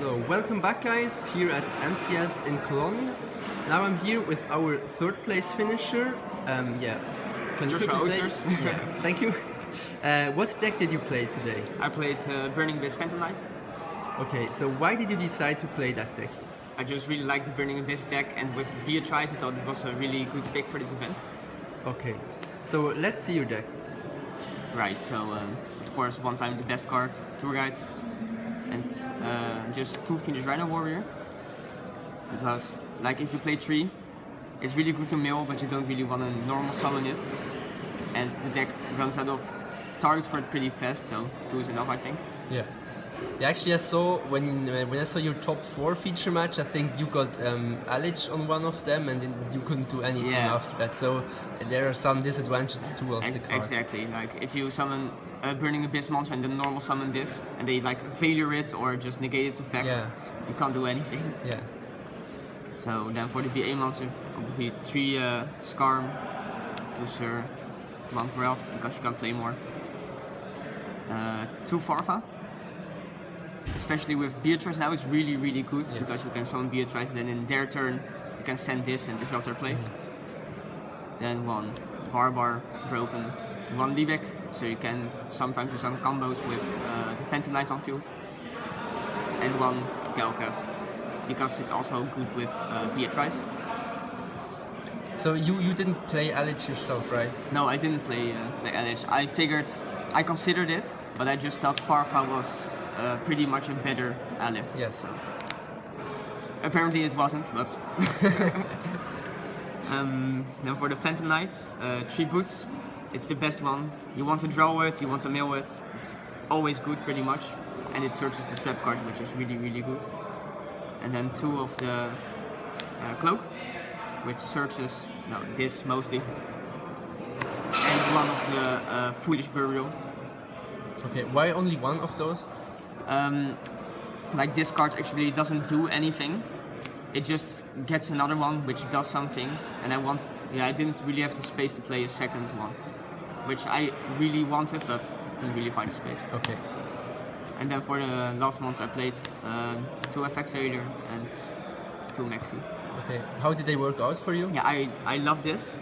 So welcome back guys, here at MTS in Cologne. Now I'm here with our third place finisher. Can you quickly Oosters. say? Yeah, thank you. What deck did you play today? I played Burning Abyss Phantom Knight. Okay, so why did you decide to play that deck? I just really liked the Burning Abyss deck, and with Beatrice I thought it was a really good pick for this event. Okay, so let's see your deck. Right, so of course one time the best card, Tour Guide, and just 2 Fiendish Rhino Warrior. Because like if you play 3, it's really good to mill, but you don't really want to normal summon it. And the deck runs out of targets for it pretty fast, so 2 is enough I think. Yeah. Yeah, actually I saw when I saw your top 4 feature match, I think you got Alich on one of them and then you couldn't do anything after that. So there are some disadvantages too of the card. Exactly, like if you summon a Burning Abyss monster and then normal summon this and they like failure it or just negate its effect, you can't do anything. Yeah. So then for the BA monster, obviously 3 Skarm, 2 Sur, 1 Grelf because you can't play more. 2 Farfa. Especially with Beatrice now, it's really good because you can summon Beatrice and then in their turn you can send this and disrupt their play. Then 1 Barbar, broken, 1 Liebeck, so you can sometimes do some combos with the Phantom Knights on field. And 1 Gelka, because it's also good with Beatrice. So you didn't play Alich yourself, right? No, I didn't play Alich. I considered it, but I just thought Farfa was pretty much a better ally. Yes. So. Apparently it wasn't, but... Now for the Phantom Knights, 3 boots. It's the best one. You want to draw it, you want to mill it. It's always good pretty much. And it searches the trap card, which is really good. And then 2 of the Cloak, which searches this mostly. And 1 of the Foolish Burial. Okay, why only 1 of those? Like this card actually doesn't do anything. It just gets another one which does something, and I didn't really have the space to play a second one, which I really wanted, but couldn't really find the space. Okay. And then for the last months I played 2 Effect Failure and 2 Maxi. Okay. How did they work out for you? Yeah, I love this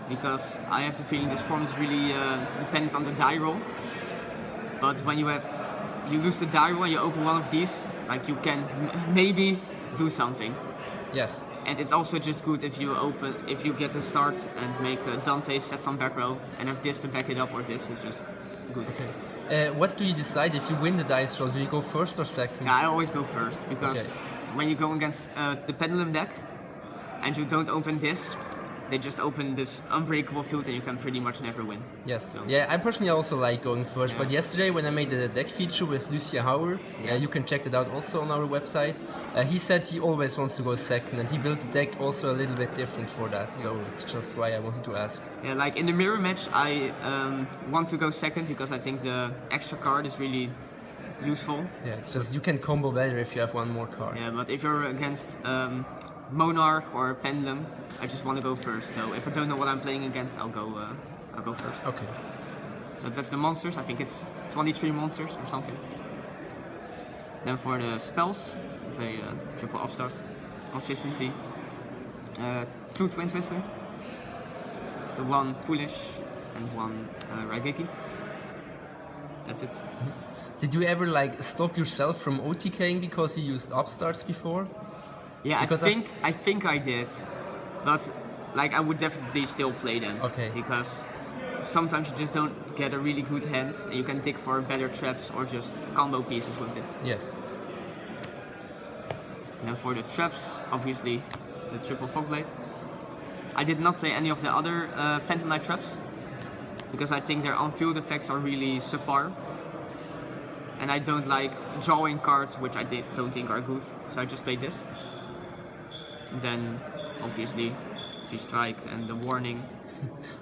because I have the feeling this form is really dependent on the die roll. But when you lose the die roll and you open 1 of these, like you can maybe do something. Yes. And it's also just good if you get a start and make Dante set some back row and have this to back it up, or this is just good. Okay. What do you decide if you win the dice roll? Do you go first or second? Yeah, I always go first because when you go against the Pendulum deck and you don't open this, they just open this unbreakable field and you can pretty much never win. Yes. So. Yeah, I personally also like going first, but yesterday when I made the deck feature with Lucia Hauer, you can check it out also on our website, he said he always wants to go second and he built the deck also a little bit different for that, so it's just why I wanted to ask. Yeah, like in the mirror match I want to go second because I think the extra card is really useful. Yeah, it's just you can combo better if you have 1 more card. Yeah, but if you're against Monarch or Pendulum, I just want to go first. So if I don't know what I'm playing against, I'll go first. Okay. So that's the monsters. I think it's 23 monsters or something. Then for the spells, the triple upstart, consistency, 2 Twin Twister, the 1 Foolish, and 1 Raigeki. That's it. Did you ever like stop yourself from OTKing because you used upstarts before? Yeah, I think I did, but like I would definitely still play them. Okay. Because sometimes you just don't get a really good hand, and you can dig for better traps or just combo pieces with this. Yes. And then for the traps, obviously the triple Fogblade. I did not play any of the other Phantom Knight traps because I think their on-field effects are really subpar. And I don't like drawing cards, which I don't think are good, so I just played this. And then, obviously, 3 strike and the warning.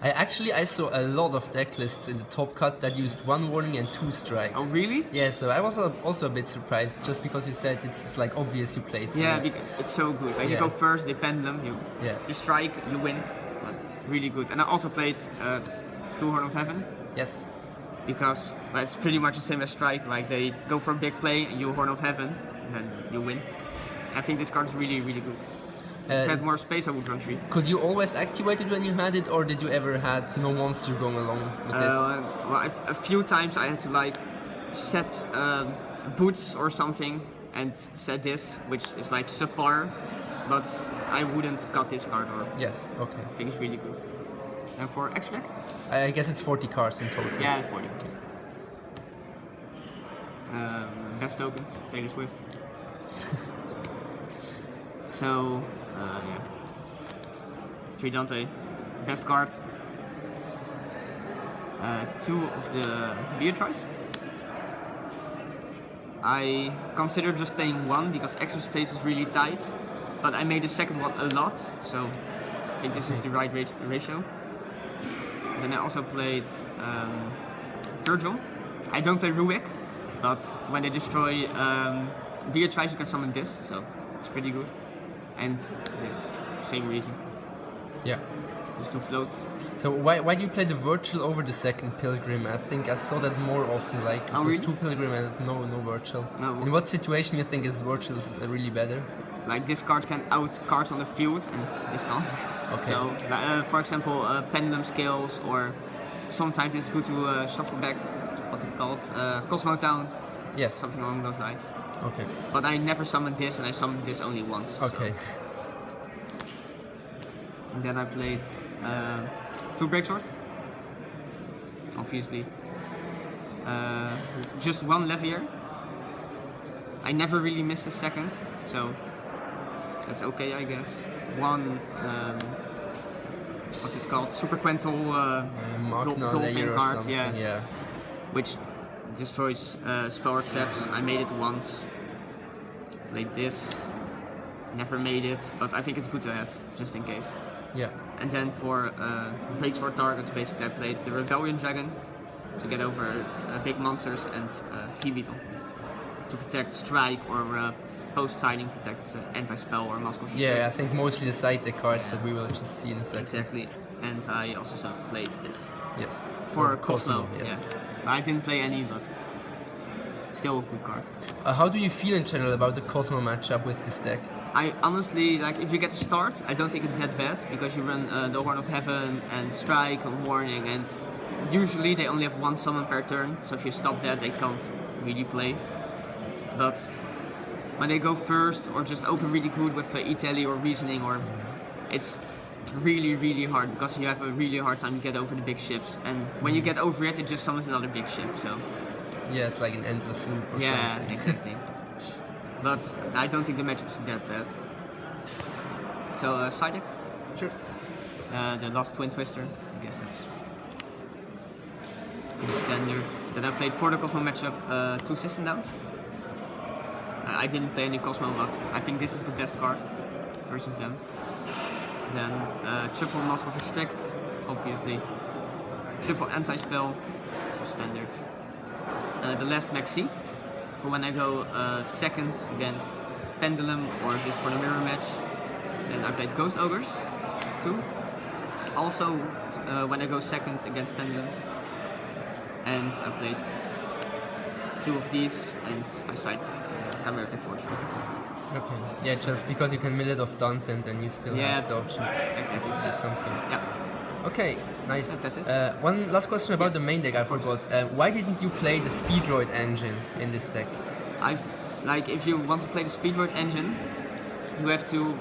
I saw a lot of deck lists in the top cut that used 1 warning and 2 strikes. Oh really? Yeah, so I was also a bit surprised, just because you said it's like obvious you play through. Yeah, because it's so good. Like you go first, they Pendulum, you strike, you win. Really good. And I also played 2 Horn of Heaven. Yes. Because it's pretty much the same as strike, like they go for a big play and you Horn of Heaven, then you win. I think this card is really, really good. If I had more space, I would run 3. Could you always activate it when you had it, or did you ever had no monster going along with it? Well, a few times I had to like set boots or something and set this, which is like subpar, but I wouldn't cut this card or. Yes, okay. I think it's really good. And for extra deck? I guess it's 40 cards in total. Yeah, 40 cards. Best tokens, Taylor Swift. So, yeah. 3 Dante, best card. 2 of the Beatrice. I consider just playing 1 because extra space is really tight, but I made the second one a lot, so I think this is the right ratio. Then I also played Virgil. I don't play Ruik, but when they destroy Beatrice, you can summon this, so it's pretty good. And this, same reason. Yeah. Just to float. So why do you play the Virtual over the second Pilgrim? I think I saw that more often, like really? 2 Pilgrim and no Virtual. No. In what situation you think is Virtual really better? Like this card can out cards on the field and this can't. Okay. So, for example, Pendulum Scales, or sometimes it's good to shuffle back, what's it called? Cosmo Town. Yes. Something along those lines. Okay. But I never summoned this, and I summoned this only once. Okay. So. And then I played 2 Breaksword, obviously. Just 1 Levier. I never really missed a second, so that's okay, I guess. 1, what's it called? Super Quental Dolphin card, yeah. Which destroys spell traps. I made it once. Played this. Never made it, but I think it's good to have, just in case. Yeah. And then for Breaksword targets, basically I played the Rebellion Dragon to get over big monsters, and Key Beetle to protect Strike, or post-siding protect anti-spell or Mask of Restraint. Yeah, I think mostly the side deck cards that we will just see in a second. Exactly. And I also played this. Yes. For Cosmo, yes. Yeah. I didn't play any, but still a good card. How do you feel in general about the Cosmo matchup with this deck? I honestly, like, if you get a start, I don't think it's that bad, because you run the Horn of Heaven and Strike and Warning, and usually they only have 1 summon per turn, so if you stop that, they can't really play. But when they go first, or just open really good with Italy or Reasoning, or it's really, really hard, because you have a really hard time to get over the big ships, and when you get over it, it just summons another big ship, so... Yeah, it's like an endless loop or yeah, something. exactly. But I don't think the matchup is that bad. So, side deck? Sure. The last Twin Twister, I guess that's pretty standard. Then I played for the Cosmo matchup 2 System Downs. I didn't play any Cosmo, but I think this is the best card versus them. Then triple Mask of Restrict, obviously. Triple Anti-Spell, so standard. The last Maxi, for when I go second against Pendulum or just for the mirror match. Then I played Ghost Ogres, 2. Also when I go second against Pendulum. And I played 2 of these, and I side Chimera Tech Forge. Okay. Yeah, just because you can mill it off Dante and then you still have the option. Exactly. That's something. Yeah. Okay, nice. That's it. One last question about the main deck, I forgot. Why didn't you play the Speedroid engine in this deck? Like, if you want to play the Speedroid engine, you have to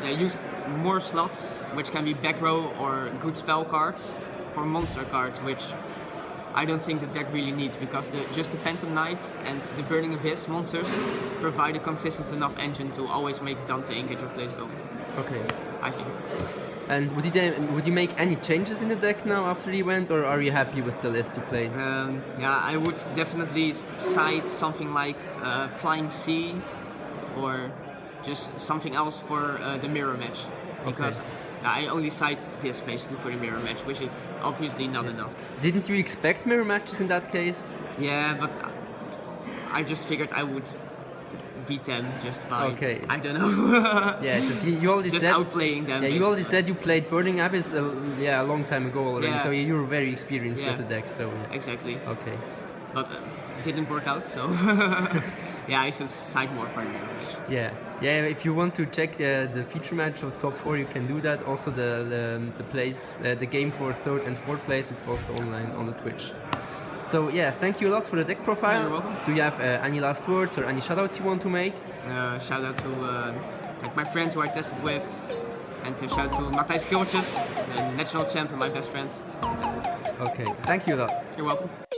use more slots, which can be back row or good spell cards, for monster cards, which I don't think the deck really needs, because just the Phantom Knights and the Burning Abyss monsters provide a consistent enough engine to always make Dante and get your plays going. Okay. I think. And would you make any changes in the deck now after the event, or are you happy with the list you played? Yeah, I would definitely side something like Flying Sea, or just something else for the mirror match, because I only side this basically for the mirror match, which is obviously not enough. Didn't you expect mirror matches in that case? Yeah, but I just figured I would beat them just by, I don't know. Yeah, you already just said outplaying them. Yeah, you already said you played Burning Abyss a long time ago already, so you're very experienced with the deck. So exactly. Okay. But didn't work out, so yeah, I should side more for me. Yeah, if you want to check the feature match of top 4, you can do that. Also the game for 3rd and 4th place, it's also online on the Twitch. So yeah, thank you a lot for the deck profile. Yeah, you're welcome. Do you have any last words or any shoutouts you want to make? Shout out to like my friends who I tested with, and to shout to Matthijs Giltjes, the national champ and my best friend. That's it. Okay, thank you a lot. You're welcome.